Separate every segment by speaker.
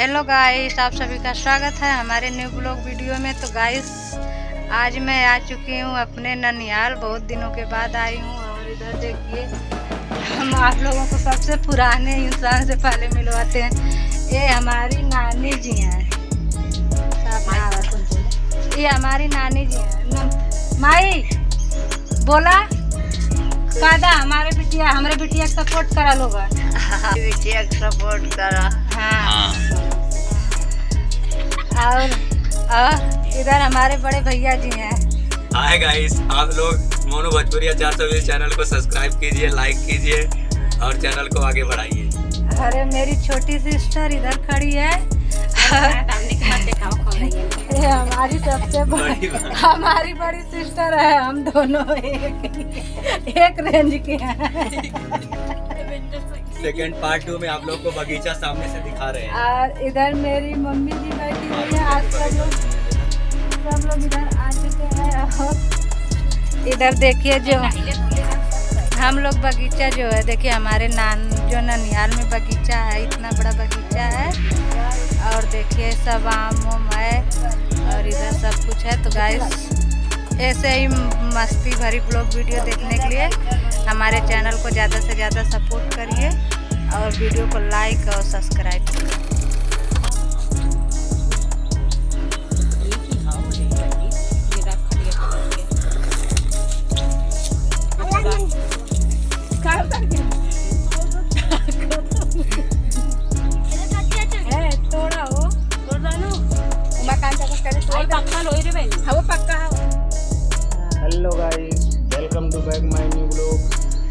Speaker 1: Hello guys, आप सभी का स्वागत है हमारे न्यू ब्लॉग वीडियो में। तो गाइस आज मैं आ चुकी हूँ अपने ननिहाल, बहुत दिनों के बाद आई हूँ। और इधर देखिए, हम आप लोगों को सबसे पुराने इंसान से पहले मिलवाते हैं। ये हमारी नानी जी हैं, ये हमारी नानी जी हैं। माई बोला कादा हमारे बिटिया सपोर्ट करा लोग,
Speaker 2: बिटिया सपोर्ट करा।
Speaker 1: हाँ। और इधर हमारे बड़े भैया जी हैं।
Speaker 3: हाय गाइस, आप लोग मोनू भोजपुरिया 420 चैनल को सब्सक्राइब कीजिए, लाइक कीजिए और चैनल को आगे बढ़ाइए।
Speaker 1: अरे मेरी छोटी सिस्टर इधर खड़ी है। ये हमारी सबसे हमारी बड़ी सिस्टर है। हम दोनों एक रेंज के हैं।
Speaker 3: सेकंड पार्ट 2 में आप लोग को बगीचा सामने से दिखा रहे हैं।
Speaker 1: और इधर मेरी मम्मी जी बैठी हुई है। आज सब लोग इधर आ चुके हैं। और इधर देखिए, जो हम लोग बगीचा जो है, देखिए हमारे जो ननिहाल में बगीचा है, इतना बड़ा बगीचा है। और देखिए सब आम है और इधर सब कुछ है। तो गाइस ऐसे ही मस्ती भरी ब्लॉग वीडियो देखने के लिए हमारे चैनल को ज़्यादा से ज़्यादा सपोर्ट करिए और वीडियो को लाइक और सब्सक्राइब करिए।
Speaker 4: Hello guys, welcome to back my new blog.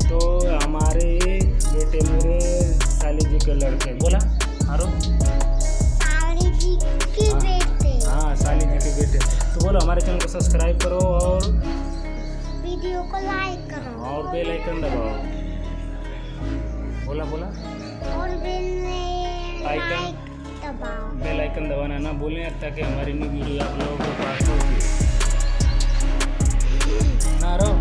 Speaker 4: तो हमारे बेटे मेरे साली जी के लड़के, बोला आरो
Speaker 2: साली जी के बेटे।
Speaker 4: हाँ, साली जी के बेटे। तो बोलो हमारे चैनल को सब्सक्राइब करो और
Speaker 2: वीडियो को लाइक करो
Speaker 4: और बेल आइकन दबाओ। बोला
Speaker 2: और बेल
Speaker 4: आइकन
Speaker 2: दबाओ।
Speaker 4: बेल आइकन दबाना ना भूलें ताकि हमारी न्यू वीडियो आप लोगों को पास होगी ना। रो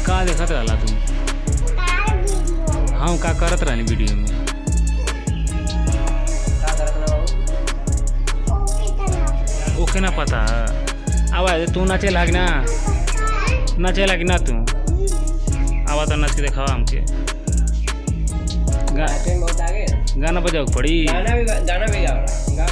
Speaker 4: का देखत रहला तुम? हम का करत रहनी वीडियो में? ओके ना पता आवाज तू नाचे लाग ना, नाचे लाग ना तू आवाज तो नाच के दिखावा हमके। गाना बजाओ पड़ी।
Speaker 5: गाना भी गा रहा गा।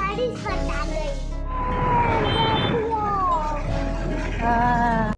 Speaker 2: बड़ी फटा